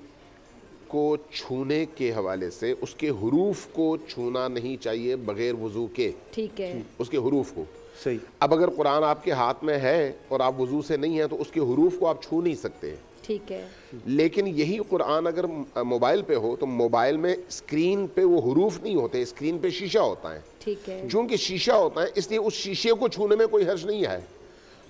को छूने के हवाले से उसके हुरूफ को छूना नहीं चाहिए बगैर वजू के, ठीक है, उसके हुरूफ को। सही। अब अगर कुरान आपके हाथ में है और आप वजू से नहीं है तो उसके हुरूफ को आप छू नहीं सकते, ठीक है। लेकिन यही कुरान अगर मोबाइल पे हो तो मोबाइल में स्क्रीन पे वो हुरूफ नहीं होते, स्क्रीन पे शीशा होता है, ठीक है। चूंकि शीशा होता है इसलिए उस शीशे को छूने में कोई हर्ज नहीं है।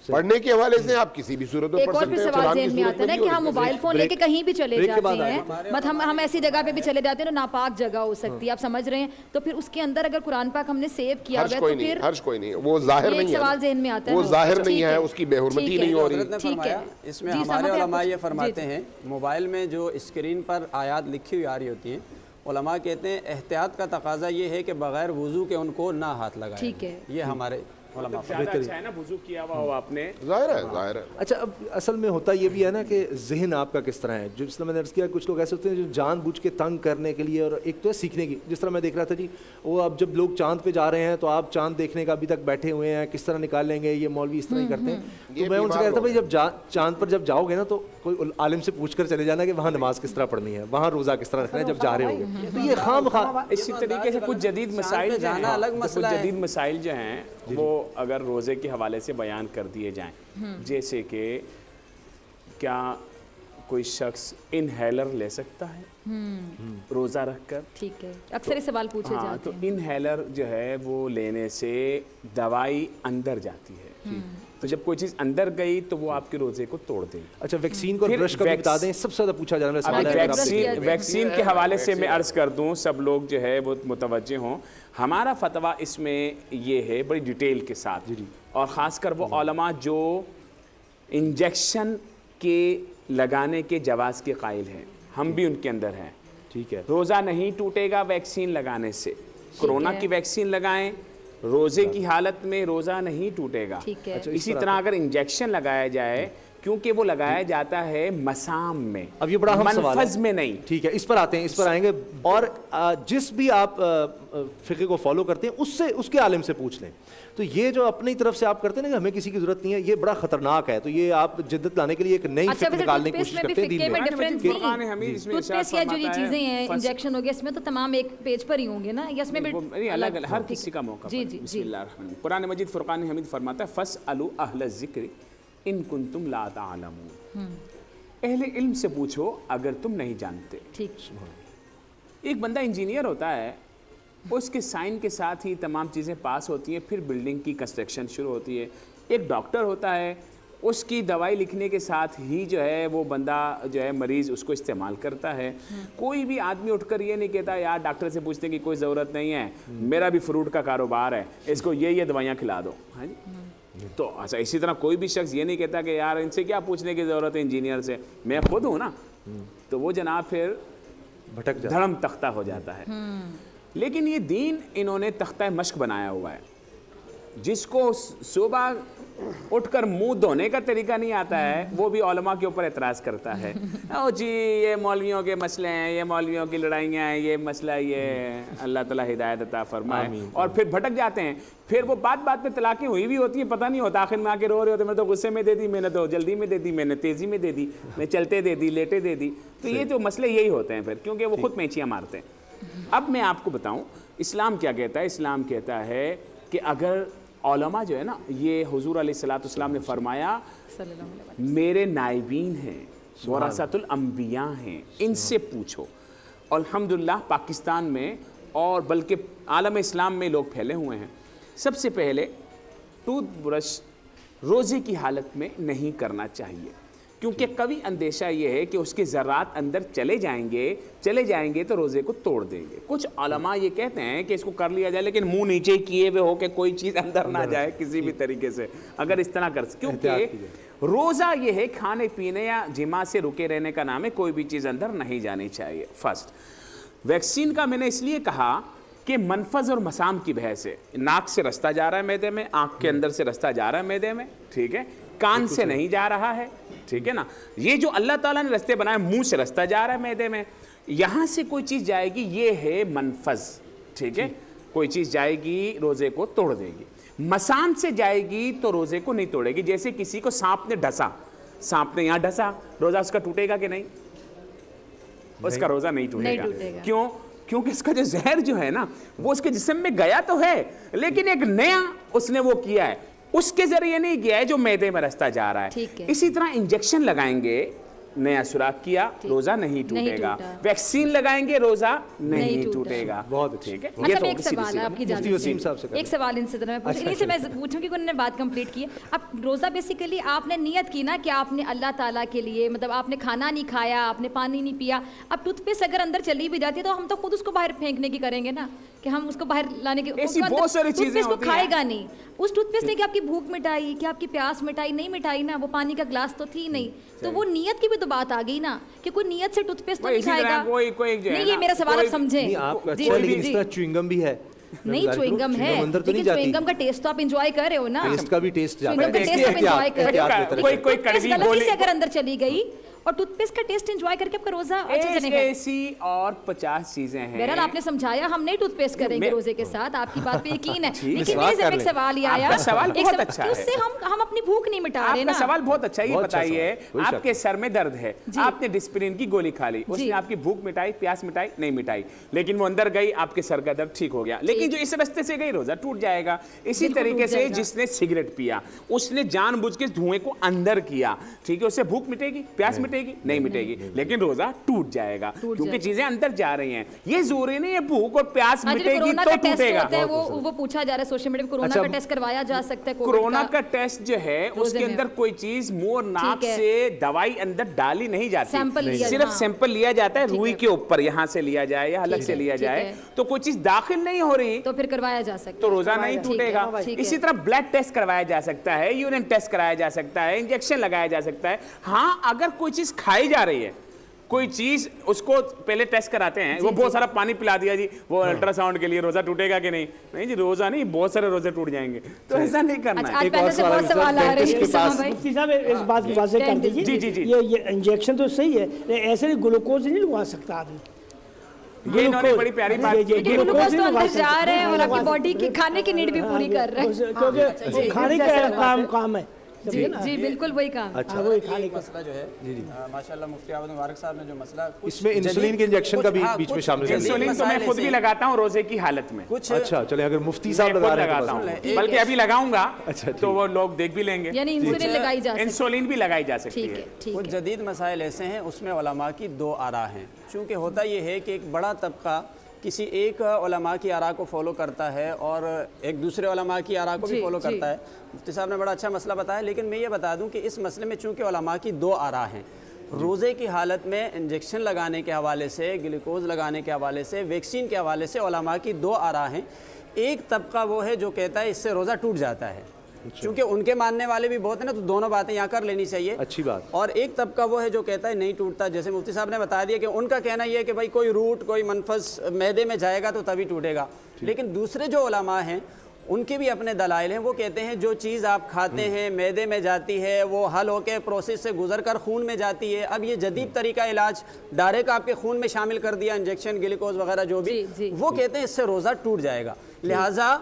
पढ़ने के हवाले से आप किसी भी सूरत में पढ़ सकते हैं। सवाल ज़हन में आता है ना कि हम मोबाइल फोन लेके कहीं भी चले जाते हैं, मतलब हम ऐसी जगह पे भी चले जाते हैं तो नापाक जगह हो सकती है, आप समझ रहे हैं, तो फिर उसके अंदर अगर कुरान पाक हमने सेव किया हुआ है तो फिर हर्ज कोई नहीं, वो जाहिर नहीं है, सवाल ज़हन में आता है, वो जाहिर नहीं है, उसकी बेहुरमती नहीं हो रही। ठीक है। इसमें हमारे उलमा ये फरमाते हैं मोबाइल में जो स्क्रीन पर आयात लिखी हुई आ रही होती हैं, उलमा कहते हैं एहतियात का तकाजा ये है कि बगैर वजू के उनको ना हाथ लगाएं। ठीक है, ये हमारे अच्छा है ना, वुज़ू किया हुआ हो आपने, जाहिर है। अच्छा, अब असल में होता ये भी है ना कि जहन आपका किस तरह है, जो जिस तरह मैंने अर्ज़ किया कुछ लोग ऐसे होते हैं जो जानबूझ के तंग करने के लिए, और एक तो है सीखने की, जिस तरह मैं देख रहा था जी वो अब जब लोग चांद पे जा रहे हैं तो आप चांद देखने का अभी तक बैठे हुए हैं, किस तरह निकालेंगे, ये मौलवी इस तरह ही करते हैं, तो मैं उनसे कह रहा था भाई जब चांद पर जब जाओगे ना तो कोई आलिम से पूछ कर चले जाना कि वहाँ नमाज किस तरह पढ़नी है, वहाँ रोज़ा किस तरह रखना है जब जा रहे होंगे, तो ये खाम इसी तरीके से कुछ जदीद मसाइल जाना अलग मसला है। जदीद मसाइल जो हैं वो अगर रोज़े के हवाले से बयान कर दिए जाएं, जैसे कि क्या कोई शख्स इनहेलर ले सकता है रोज़ा रखकर? ठीक है, अक्सर ये सवाल पूछे जाते हैं। तो इनहेलर जो है वो लेने से दवाई अंदर जाती है, तो जब कोई चीज़ अंदर गई तो वो आपके रोज़े को तोड़ देगी। अच्छा, वैक्सीन को ब्रश का बता दें, सबसे ज़्यादा पूछा जा रहा है वैक्सीन के हवाले से मैं अर्ज़ कर दूं, सब लोग जो है वो मुतवज्जे हों। हमारा फतवा इसमें ये है बड़ी डिटेल के साथ, और ख़ासकर वो उलमा जो इंजेक्शन के लगाने के जवाज़ के कायल हैं, हम भी उनके अंदर हैं, ठीक है। रोज़ा नहीं टूटेगा वैक्सीन लगाने से, कोरोना की वैक्सीन लगाएं, रोज़े की हालत में रोज़ा नहीं टूटेगा। अच्छा, इसी तरह अगर इंजेक्शन लगाया जाए क्योंकि वो लगाया जाता है मसाम में, अब ये बड़ा अहम सवाल है, मनफज में नहीं। ठीक है, इस पर आते हैं, इस पर आएंगे। और जिस भी आप फ़िक़्ह को फॉलो करते हैं उससे, उसके आलिम से पूछ लें। तो ये जो अपनी तरफ से आप करते हैं ना कि हमें किसी की जरूरत नहीं है, ये बड़ा खतरनाक है। तो ये आप जिद्दत लाने के लिए एक नई फिक्र निकालने की कोशिश करते हैं दीन में। टूथपेस्ट या जो ये चीजें हैं, इंजेक्शन हो गया, इसमें तो तमाम एक पेज पर ही होंगे ना, या इसमें भी अलग अलग हर किसी का मौका। जी जी जी। कुरान मजीद फुरकान हमीद फरमाता है फस्अलू अहल ज़िक्र इन कुंतुम ला तालमून, अहले इल्म से पूछो अगर तुम नहीं जानते। ठीक। एक बंदा इंजीनियर होता है, उसके साइन के साथ ही तमाम चीज़ें पास होती हैं, फिर बिल्डिंग की कंस्ट्रक्शन शुरू होती है। एक डॉक्टर होता है, उसकी दवाई लिखने के साथ ही जो है वो बंदा जो है मरीज़ उसको इस्तेमाल करता है। कोई भी आदमी उठकर ये नहीं कहता यार डॉक्टर से पूछने की कोई ज़रूरत नहीं है, मेरा भी फ्रूट का कारोबार है, इसको ये दवाइयाँ खिला दो। हाँ जी। तो अच्छा, इसी तरह कोई भी शख्स ये नहीं कहता कि यार इनसे क्या पूछने की ज़रूरत है इंजीनियर से, मैं खुद हूँ ना। तो वो जनाब फिर भटक जाता, धर्म तख्ता हो जाता है। लेकिन ये दीन इन्होंने तख्ता मश्क बनाया हुआ है। जिसको सुबह उठकर मुंह धोने का तरीका नहीं आता है, वो भी उलमा के ऊपर एतराज़ करता है। ओ जी ये मौलवियों के मसले हैं, ये मौलवियों की लड़ाइयाँ हैं, ये मसला ये अल्लाह ताला हिदायत अता फरमाए। और फिर भटक जाते हैं। फिर वो बात बात पे तलाक़ें हुई भी होती हैं, पता नहीं होता, आखिर में आके रो रहे होते, मैं तो गुस्से में दे दी, मैंने तो जल्दी में दे दी, मैंने तेज़ी में दे दी, मैं चलते दे दी, लेटे दे दी। तो ये जो मसले यही होते हैं फिर, क्योंकि वो खुद मैचियाँ मारते हैं। अब मैं आपको बताऊँ इस्लाम क्या कहता है। इस्लाम कहता है कि अगर उलमा जो है ना, ये हुजूर अलैहिस्सलाम ने फरमाया मेरे नाइबीन हैं, वरासतुल अंबिया हैं, इनसे पूछो। अल्हम्दुलिल्लाह पाकिस्तान में और बल्कि आलम इस्लाम में लोग फैले हुए हैं। सबसे पहले टूथब्रश रोज़े की हालत में नहीं करना चाहिए, क्योंकि कभी अंदेशा ये है कि उसके ज़रात अंदर चले जाएंगे तो रोज़े को तोड़ देंगे। कुछ उलमा ये कहते हैं कि इसको कर लिया जाए, लेकिन मुंह नीचे किए हुए हो के कोई चीज़ अंदर ना जाए किसी भी तरीके से, अगर इस तरह कर, क्योंकि रोज़ा ये है खाने पीने या जिमा से रुके रहने का नाम है, कोई भी चीज़ अंदर नहीं जानी चाहिए। फर्स्ट वैक्सीन का मैंने इसलिए कहा कि मनफज और मसाम की बहस है। नाक से रास्ता जा रहा है मैदे में, आँख के अंदर से रास्ता जा रहा है मैदे में, ठीक है, कान से नहीं जा रहा है, ठीक है ना। ये जो अल्लाह ताला ने रास्ते बनाए, मुंह से रास्ता जा रहा है मैदे में, यहाँ से कोई चीज़ जाएगी, ये है मनफज, ठीक है। कोई चीज़ जाएगी रोज़े को तोड़ देगी। मसान से जाएगी तो रोज़े को नहीं तोड़ेगी। जैसे किसी को सांप ने डसा, सांप ने यहाँ डसा, रोज़ा उसका टूटेगा कि नहीं? उसका रोज़ा नहीं टूटेगा। क्यों? क्योंकि इसका जो जहर जो है ना, वो उसके जिस्म में गया तो है, लेकिन एक नया उसने वो किया है, उसके जरिए नहीं गया है जो मैदे में रास्ता जा रहा है। इसी तरह इंजेक्शन लगाएंगे, नया सुराख किया, रोजा नहीं टूटेगा। वैक्सीन लगाएंगे, रोजा नहीं टूटेगा। बहुत ठीक है। अच्छा, एक सवाल है आपकी जानिब से, एक सवाल इनसे मैं पूछूंगी, उन्होंने बात कंप्लीट की है। अब रोजा बेसिकली आपने नियत की ना कि आपने अल्लाह ताला के लिए, मतलब आपने खाना नहीं खाया, आपने पानी नहीं पिया। अब टूथपेस्ट अगर अंदर चली भी जाती है तो हम तो खुद उसको बाहर फेंकने की करेंगे ना, कि हम उसको बाहर लाने की, टूथपेस्ट को खाएगा नहीं। उस टूथपेस्ट ने क्या आपकी भूख मिटाई, क्या आपकी प्यास मिटाई? नहीं मिटाई ना, वो पानी का ग्लास तो थी नहीं। तो वो नियत की भी तो बात आ गई ना, कि कोई नियत से टूथपेस्ट तो नहीं खाएगा। नहीं, ये मेरा सवाल आप समझें। च्युइंगम भी है, नहीं च्युइंगम है, लेकिन च्युइंगम का टेस्ट तो आप एंजॉय कर रहे हो ना, टेस्ट का भी टेस्ट जाता है, टेस्ट आप एंजॉय कर रहे हो। कोई कड़वी गोली अगर अंदर चली गई और टूथपेस्ट का टेस्ट एंजॉय करके आपका रोजा अच्छा चलेगा। ऐसी और 50 चीजें हैं। बहरहाल आपने समझाया, हम नहीं टूथपेस्ट करेंगे रोजे के साथ, आपकी बात पे यकीन है। लेकिन मेरे से एक सवाल ही आया, सवाल बहुत अच्छा है, उससे हम अपनी भूख नहीं मिटा रहे ना। सवाल बहुत अच्छा, ये बताइए, आपके सर में दर्द है, आपने डिस्प्रिन की गोली खा ली, उसने आपकी भूख मिटाई, प्यास मिटाई? नहीं मिटाई, लेकिन वो अंदर गई, आपके सर का दर्द ठीक हो गया। लेकिन जो इस रास्ते से गई, रोजा टूट जाएगा। इसी तरीके से जिसने सिगरेट पिया, उसने जानबूझ के धुएं को अंदर किया, ठीक है, उससे भूख मिटेगी, प्यास मिटेगी? नहीं मिटेगी, लेकिन रोजा टूट जाएगा, क्योंकि चीजें अंदर जा रही हैं। ये जरूरी नहीं है भूख और प्यास मिटेगी तो टूटेगा। वो पूछा जा रहा है सोशल मीडिया पे, कोरोना का टेस्ट करवाया जा सकता है? कोरोना का टेस्ट जो है उसके अंदर कोई चीज मुंह और नाक से दवाई अंदर डाली नहीं जाती, सिर्फ सैंपल लिया जाता है रुई के ऊपर, यहाँ से लिया जाए या हलक से लिया जाए, तो कोई चीज दाखिल नहीं हो रही तो फिर करवाया जा सकता है, तो रोजा नहीं टूटेगा। इसी तरह ब्लड टेस्ट करवाया जा सकता है, यूरिन टेस्ट कराया जा सकता है, इंजेक्शन लगाया जा सकता है। हाँ, अगर कोई चीज खाई जा रही है, कोई चीज उसको पहले टेस्ट कराते हैं, वो बहुत सारा पानी पिला दिया जी, वो अल्ट्रासाउंड के लिए रोजा टूटेगा कि नहीं, नहीं जी रोजा नहीं, बहुत सारे रोजे टूट जाएंगे, तो ऐसा नहीं करना है। एक और सवाल आ रहा है, मुफ्ती साहब इस बात की वाज़ेह कर दीजिए। जी जी जी, ये इंजेक्शन तो सही है, ऐसे नहीं ग्लूकोज नहीं लगवा सकता आदमी। ये इन्होंने बड़ी प्यारी बात की, ग्लूकोज तो अंदर जा रहे हैं और आपकी बॉडी की खाने की नीड भी पूरी कर रहे हैं, क्योंकि खाने का काम है। जी जी बिल्कुल वही काम। अच्छा वही खाने का मसला जो है माशाल्लाह मुफ्ती आबद मुबारक साहब ने जो मसला, इसमें इंसुलिन के इंजेक्शन का भी बीच में शामिल है। इंसुलिन तो मैं खुद भी लगाता हूँ रोजे की हालत में। कुछ अच्छा चले, अगर मुफ्ती साहब लगा रहे हैं, बल्कि अभी लगाऊंगा तो वो लोग देख भी लेंगे, यानी इंसुलिन लगाई जा सकती है, इंसुलिन भी लगाई जा सकती है। कुछ जदीद मसाइल ऐसे हैं उसमें उलमा की दो आरा हैं, चूँकि होता ये है कि एक बड़ा तबका किसी एक उलमा की आरा को फॉलो करता है और एक दूसरे उलमा की आरा को भी फॉलो करता है। मुफ्ती साहब ने बड़ा अच्छा मसला बताया, लेकिन मैं ये बता दूं कि इस मसले में चूंकि उलमा की दो आरा हैं, रोज़े की हालत में इंजेक्शन लगाने के हवाले से, ग्लूकोज लगाने के हवाले से, वैक्सीन के हवाले से उलमा की दो आरा हैं। एक तबका वो है जो कहता है इससे रोज़ा टूट जाता है, क्योंकि उनके मानने वाले भी बहुत हैं ना, तो दोनों बातें यहाँ कर लेनी चाहिए, अच्छी बात। और एक तबका वो है जो कहता है नहीं टूटता, जैसे मुफ्ती साहब ने बता दिया कि उनका कहना ये है कि भाई कोई रूट कोई मनफस मैदे में जाएगा तो तभी टूटेगा। लेकिन दूसरे जो उलमा हैं उनके भी अपने दलाइल हैं, वो कहते हैं जो चीज़ आप खाते हैं मैदे में जाती है, वो हल होकर प्रोसेस से गुजर कर खून में जाती है। अब ये जदीद तरीका इलाज डायरेक्ट आपके खून में शामिल कर दिया, इंजेक्शन ग्लूकोज वगैरह जो भी, वो कहते हैं इससे रोज़ा टूट जाएगा। लिहाजा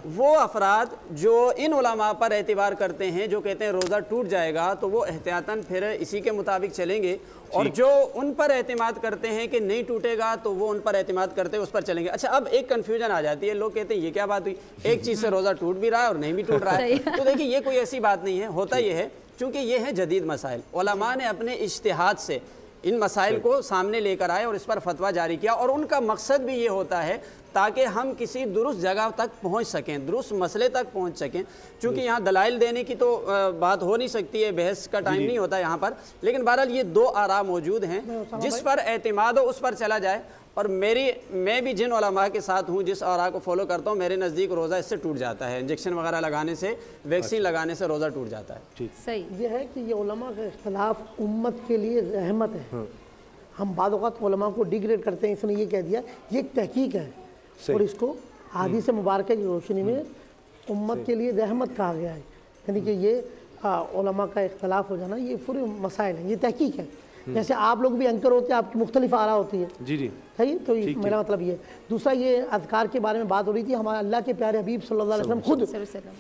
वो अफराद जो इन उलमा पर एतबार करते हैं, जो कहते हैं रोज़ा टूट जाएगा, तो वो एहतियातन फिर इसी के मुताबिक चलेंगे, और जो उन पर एतमाद करते हैं कि नहीं टूटेगा तो वो उन पर एतमाद करते हैं, उस पर चलेंगे। अच्छा अब एक कन्फ्यूजन आ जाती है, लोग कहते हैं ये क्या बात हुई, एक चीज़ से रोज़ा टूट भी रहा है और नहीं भी टूट रहा है। तो देखिए ये कोई ऐसी बात नहीं है, होता ये है चूँकि ये है जदीद मसाइल, उलमा ने अपने इज्तिहाद से इन मसाइल को सामने लेकर आए और इस पर फतवा जारी किया, और उनका मकसद भी ये होता है ताकि हम किसी दुरुस्त जगह तक पहुंच सकें, दुरुस्त मसले तक पहुंच सकें। चूँकि यहाँ दलाइल देने की तो बात हो नहीं सकती है, बहस का टाइम नहीं होता यहाँ पर, लेकिन बहरहाल ये दो आरा मौजूद हैं, जिस पर एतमाद हो उस पर चला जाए। और मैं भी जिन उलमा के साथ हूँ, जिस आरा को फॉलो करता हूँ, मेरे नज़दीक रोज़ा इससे टूट जाता है, इंजेक्शन वगैरह लगाने से, वैक्सीन लगाने से रोज़ा टूट जाता है। ठीक सही ये है कि ये उलमा का इख्तलाफ उम्मत के लिए रहमत है। हम बाद औक़ात उलमा को डिग्रेड करते हैं, इसने ये कह दिया ये एक तहकीक है, और इसको हदीस मुबारक की रोशनी में उम्मत के लिए रहमत कहा गया है। यानी कि ये उलमा का इख्तलाफ हो जाना ये पूरे मसाइल हैं, ये तहकीक है। जैसे आप लोग भी एंकर होते हैं, आपकी मुख्तलिफ आरा होती है, जी जी सही। तो मेरा मतलब ये दूसरा, ये अज़कार के बारे में बात हो रही थी, हमारे अल्लाह के प्यारे हबीब सल्लल्लाहु अलैहि वसल्लम खुद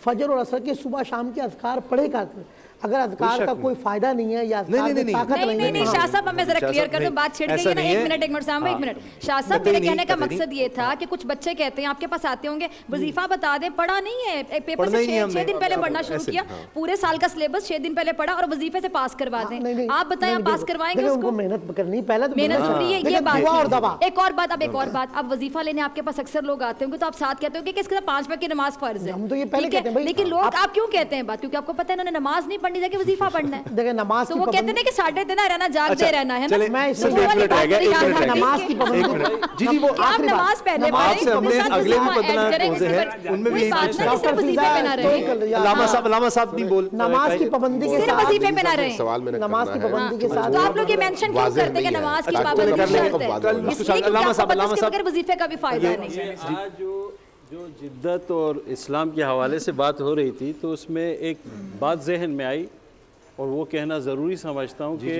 फजर और असर के सुबह शाम के अज़कार पढ़े करते। अगर अज़कार का कोई फायदा नहीं है या अज़कार में ताकत नहीं, शाह साहब मैं जरा क्लियर कर दूं, बात छिड़ गई है ना, एक मिनट साहब एक मिनट। शाह साहब मेरे कहने का मकसद ये था कि कुछ बच्चे कहते हैं आपके पास आते होंगे, वजीफा बता दें, पढ़ा नहीं है, पेपर से 6 दिन पहले पढ़ना शुरू किया, पूरे साल का सिलेबस 6 दिन पहले पढ़ा और वजीफे से पास करवा दें। आप बताएं आप पास करवाएंगे उसको? मेहनत करनी पहले, मेहनत जरूरी है, ये बात। एक और बात, अब एक और बात, अब वजीफा लेने आपके पास अक्सर लोग आते होंगे, तो आप साथ कहते होंगे कि इसके साथ 5 वक्त की नमाज फर्ज है, हम तो ये पहले कहते हैं भाई, लेकिन लोग आप क्यों कहते हैं बात? क्योंकि आपको पता है इन्होंने नमाज नहीं पढ़नी, जाके वजीफा पढ़ना है। देखिए नमाज तो वो कहते हैं कि साढ़े दिन रहना, जागते रहना है ना। मैं इससे नमाज की जी जी, वो आप नमाज पहले आपसे हमने अगले भी 15 रोजे हैं, उनमें भी लामा साहब नहीं बोल, नमाज की पाबंदी के साथ वजीफे में ना रहे, सवाल मैंने नमाज की पाबंदी के साथ। तो आप लोग ये मेंशन क्यों करते हैं कि नमाज की पाबंदी शर्त है? इसलिए लामा साहब वजीफे का भी फायदा नहीं। आज जो जिद्दत और इस्लाम के हवाले से बात हो रही थी, तो उसमें एक बात जहन में आई और वो कहना ज़रूरी समझता हूँ कि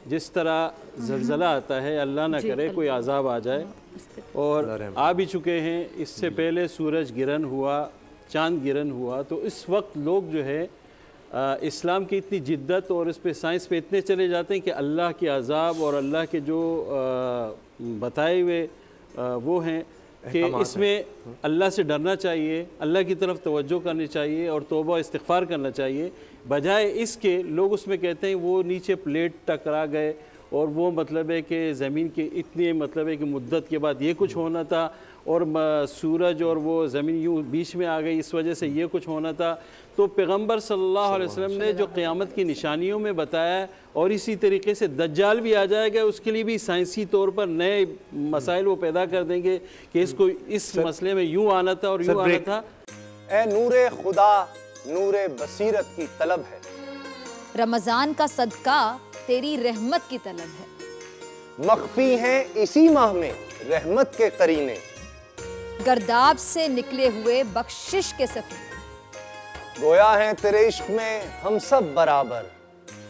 जिस तरह ज़लज़ला आता है, अल्लाह ना करे कोई अज़ाब आ जाए, और आ भी चुके हैं, इससे पहले सूरज गिरन हुआ, चांद गिरन हुआ, तो इस वक्त लोग जो है इस्लाम की इतनी जिद्दत और इस पे साइंस पे इतने चले जाते हैं कि अल्लाह के अज़ाब और अल्लाह के जो बताए हुए वो हैं कि इसमें अल्लाह से डरना चाहिए, अल्लाह की तरफ तवज्जो करनी चाहिए और तौबा इस्तिग़फ़ार करना चाहिए। बजाय इसके लोग उसमें कहते हैं वो नीचे प्लेट टकरा गए और वो मतलब है कि ज़मीन के इतने मतलब है कि मुद्दत के बाद ये कुछ होना था, और सूरज और वो ज़मीन यूँ बीच में आ गई, इस वजह से ये कुछ होना था। तो पैगम्बर सल्लल्लाहु अलैहि वसल्लम ने जो क़यामत की निशानियों में बताया, और इसी तरीके से दज्जाल भी आ जाएगा, उसके लिए भी साइंसी तौर पर नए मसाइल वो पैदा कर देंगे कि इसको इस मसले में यूँ आना था और यूँ आना था। ए नूरे खुदा नूरे बसीरत की तलब है, रमज़ान का सदका तेरी रहमत की तलब है। مخفی ہیں اسی ماہ میں رحمت کے قرینے، گرداب سے نکلے ہوئے بخشش کے سفیر، گویا ہیں تیرے عشق میں ہم سب برابر،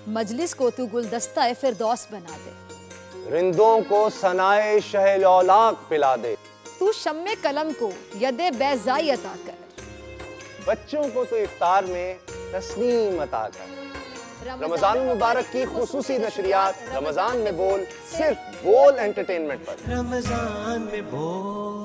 مجلس کو تو گلدستہ فردوس بنا دے، رندوں کو ثنائے شہ لولاک پلا دے، تو شم قلم کو ید بیضائی عطا کر، بچوں کو تو افطار میں تسنیم عطا کر۔ رمضان المبارک کی خصوصی نشریات رمضان میں بول، صرف بول انٹرٹینمنٹ پر۔ رمضان میں بول